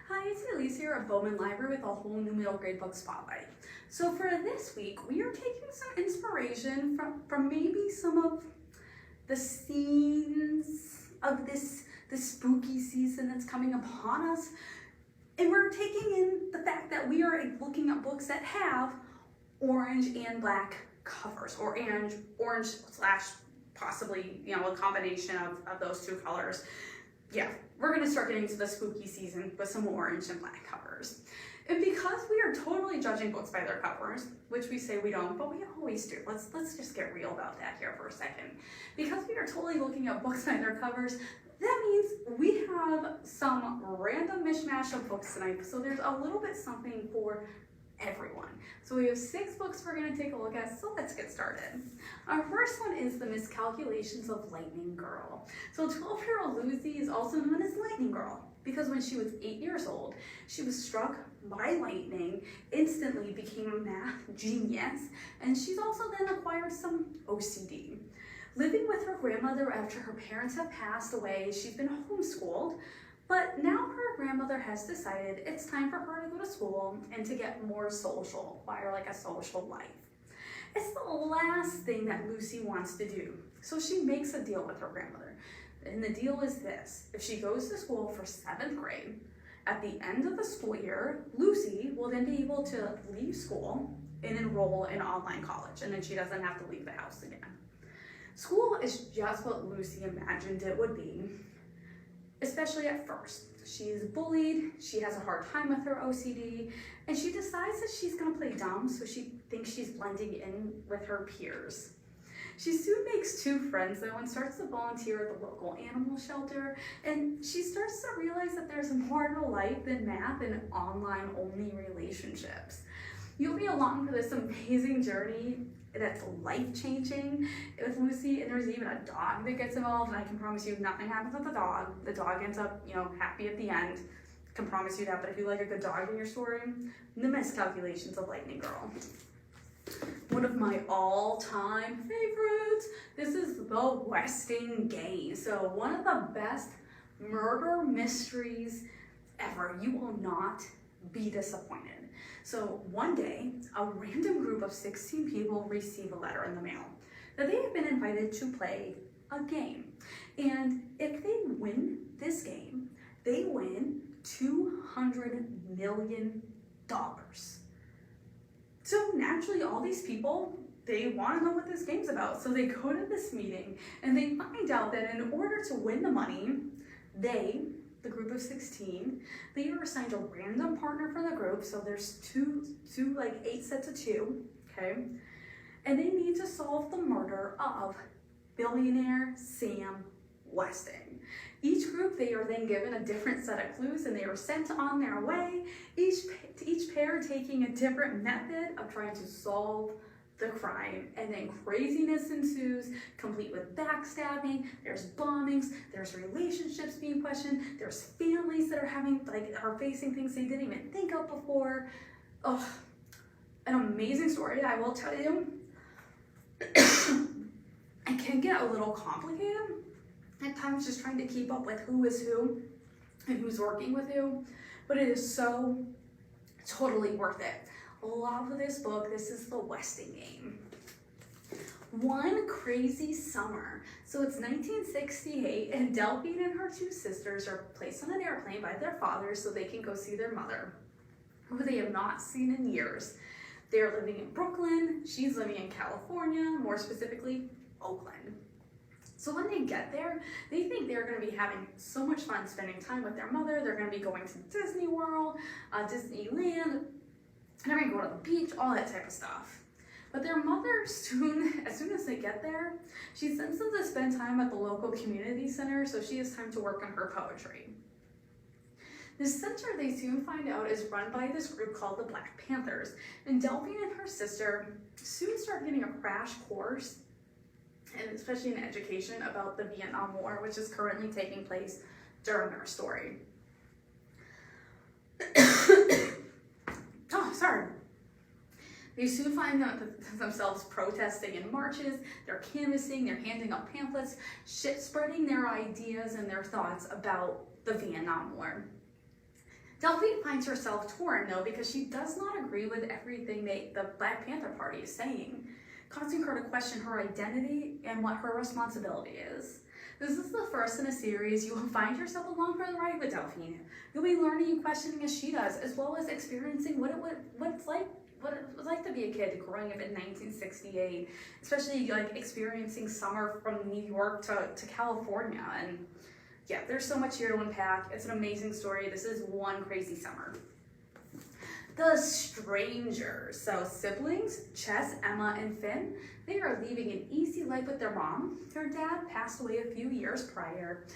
Hi, it's Elise here at Bowman Library with a whole new middle grade book spotlight. So for this week, we are taking some inspiration from maybe some of the scenes of this spooky season that's coming upon us. And we're taking in the fact that we are looking at books that have orange and black covers, or orange slash possibly, a combination of those two colors. Yeah, we're gonna start getting to the spooky season with some orange and black covers. And because we are totally judging books by their covers, which we say we don't, but we always do. Let's just get real about that here for a second. Because we are totally looking at books by their covers, that means we have some random mishmash of books tonight. So there's a little bit something for everyone. So we have 6 books we're going to take a look at, so let's get started. Our first one is The Miscalculations of Lightning Girl. So 12-year-old Lucy is also known as Lightning Girl because when she was 8 years old, she was struck by lightning, instantly became a math genius, and she's also then acquired some OCD. Living with her grandmother after her parents have passed away, she's been homeschooled. But now her grandmother has decided it's time for her to go to school and to get more social, acquire like a social life. It's the last thing that Lucy wants to do. So she makes a deal with her grandmother. And the deal is this: if she goes to school for 7th grade, at the end of the school year, Lucy will then be able to leave school and enroll in online college, and then she doesn't have to leave the house again. School is just what Lucy imagined it would be. Especially at first. She is bullied, she has a hard time with her OCD, and she decides that she's gonna play dumb, so she thinks she's blending in with her peers. She soon makes 2 friends though and starts to volunteer at the local animal shelter, and she starts to realize that there's more to life than math and online only relationships. You'll be along for this amazing journey that's life-changing with Lucy, and there's even a dog that gets involved, and I can promise you nothing happens with the dog. The dog ends up, happy at the end. Can promise you that, but if you like a good dog in your story, The Miscalculations of Lightning Girl. One of my all-time favorites, this is The Westing Game. So one of the best murder mysteries ever. You will not be disappointed. So one day, a random group of 16 people receive a letter in the mail that they have been invited to play a game. And if they win this game, they win $200 million. So naturally, all these people, they want to know what this game's about. So they go to this meeting and they find out that in order to win the money, the group of 16, they are assigned a random partner for the group. So there's two, 8 sets of 2, okay? And they need to solve the murder of billionaire Sam Westing. Each group, they are then given a different set of clues and they are sent on their way, each pair taking a different method of trying to solve the crime, and then craziness ensues, complete with backstabbing. There's bombings, there's relationships being questioned, there's families that are facing things they didn't even think of before. Oh, an amazing story, I will tell you. It can get a little complicated at times, just trying to keep up with who is who and who's working with who, but it is so totally worth it. Love this book. This is The Westing Game. One crazy summer. So it's 1968, and Delphine and her 2 sisters are placed on an airplane by their father so they can go see their mother, who they have not seen in years. They're living in Brooklyn. She's living in California, more specifically, Oakland. So when they get there, they think they're going to be having so much fun spending time with their mother. They're going to be going to Disney World, Disneyland, and they're gonna go to the beach, all that type of stuff. But their mother, as soon as they get there, she sends them to spend time at the local community center, so she has time to work on her poetry. This center, they soon find out, is run by this group called the Black Panthers, and Delphine and her sister soon start getting a crash course, and especially in education, about the Vietnam War, which is currently taking place during their story. They soon find themselves protesting in marches, they're canvassing, they're handing out pamphlets, spreading their ideas and their thoughts about the Vietnam War. Delphine finds herself torn though because she does not agree with everything the Black Panther Party is saying, causing her to question her identity and what her responsibility is. This is the first in a series. You will find yourself along for the ride with Delphine. You'll be learning and questioning as she does, as well as experiencing what it was like to be a kid growing up in 1968, especially like experiencing summer from New York to California. And yeah, there's so much here to unpack. It's an amazing story. This is one crazy summer. The Strangers. So siblings, Chess, Emma, and Finn, they are leaving an easy life with their mom. Their dad passed away a few years prior,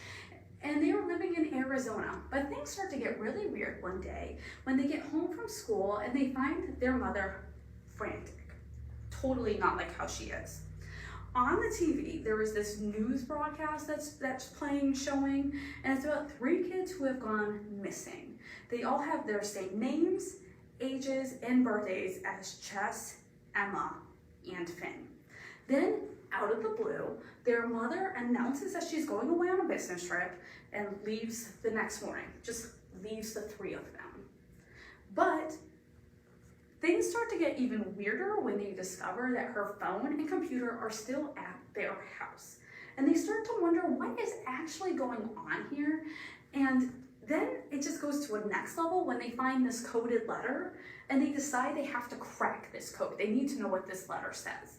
and they were living in Arizona. But things start to get really weird one day when they get home from school and they find their mother frantic, totally not like how she is. On the TV, there was this news broadcast that's playing, showing, and it's about 3 kids who have gone missing. They all have their same names, ages, and birthdays as Chess, Emma, and Finn. Then, out of the blue, their mother announces that she's going away on a business trip and leaves the next morning, just leaves the 3 of them. But things start to get even weirder when they discover that her phone and computer are still at their house. And they start to wonder what is actually going on here. And then it just goes to a next level when they find this coded letter and they decide they have to crack this code. They need to know what this letter says.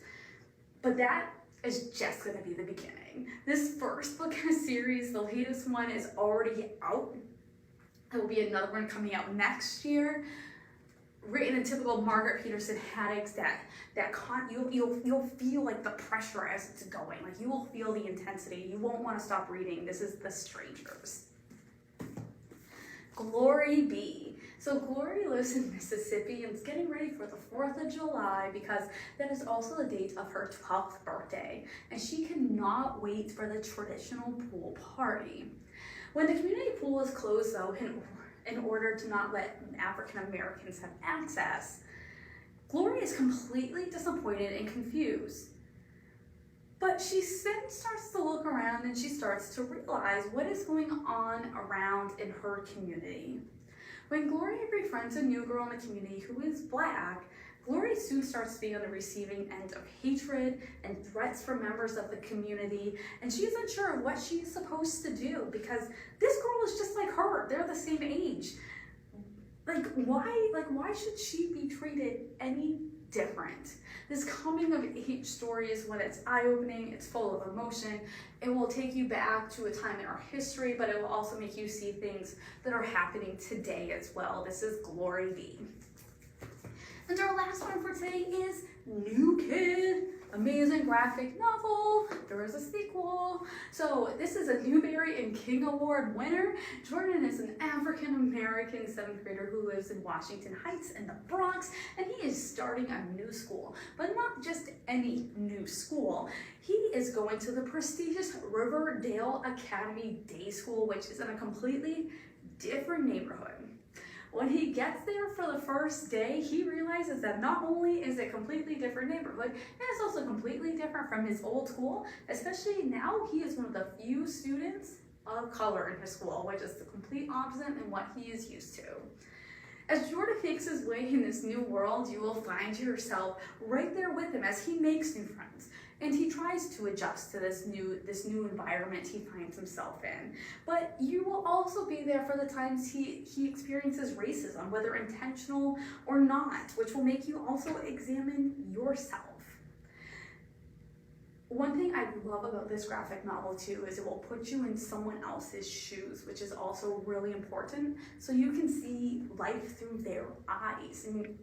But that is just gonna be the beginning. This first book in a series, the latest one, is already out. There will be another one coming out next year. Written in typical Margaret Peterson headaches you'll feel like the pressure as it's going. Like you will feel the intensity. You won't want to stop reading. This is The Strangers. Glory B. So Glory lives in Mississippi and is getting ready for the 4th of July because that is also the date of her 12th birthday. And she cannot wait for the traditional pool party. When the community pool is closed though, in order to not let African Americans have access, Glory is completely disappointed and confused. But she then starts to look around and she starts to realize what is going on around in her community. When Glory befriends a new girl in the community who is Black, Glory soon starts to be on the receiving end of hatred and threats from members of the community, and she isn't sure what she's supposed to do because this girl is just like her. They're the same age. Why should she be treated any different? This coming of age story is when it's eye-opening, it's full of emotion. It will take you back to a time in our history, but it will also make you see things that are happening today as well. This is Glory B. And our last one for today is New Kid, amazing graphic novel. There is a sequel. So this is a Newbery and King Award winner. Jordan is an African American 7th grader who lives in Washington Heights in the Bronx, and he is starting a new school, but not just any new school. He is going to the prestigious Riverdale Academy Day School, which is in a completely different neighborhood. When he gets there for the first day, he realizes that not only is it a completely different neighborhood, it's also completely different from his old school, especially now he is one of the few students of color in his school, which is the complete opposite than what he is used to. As Jordan makes his way in this new world, you will find yourself right there with him as he makes new friends. And he tries to adjust to this new environment he finds himself in. But you will also be there for the times he experiences racism, whether intentional or not, which will make you also examine yourself. One thing I love about this graphic novel too is it will put you in someone else's shoes, which is also really important, so you can see life through their eyes and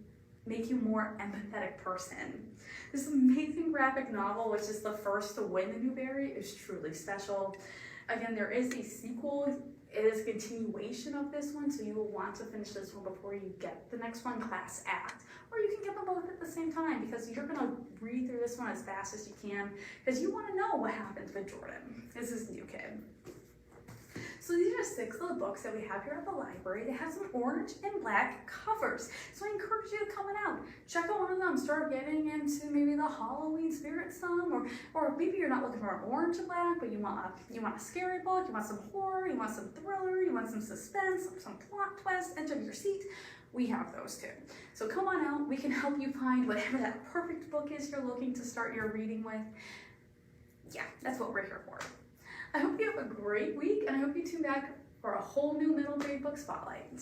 make you a more empathetic person. This amazing graphic novel, which is the first to win the Newbery, is truly special. Again, there is a sequel. It is a continuation of this one, so you will want to finish this one before you get the next one, Class Act. Or you can get them both at the same time because you're gonna read through this one as fast as you can because you wanna know what happens with Jordan. This is New Kid. So these are 6 of the books that we have here at the library. They have some orange and black covers. So I encourage you to come on out, check out one of them, start getting into maybe the Halloween spirit some, or maybe you're not looking for an orange and black, but you want a scary book, you want some horror, you want some thriller, you want some suspense, some plot twist, edge of your seat. We have those too. So come on out, we can help you find whatever that perfect book is you're looking to start your reading with. Yeah, that's what we're here for. I hope you have a great week, and I hope you tune back for a whole new middle grade book spotlight.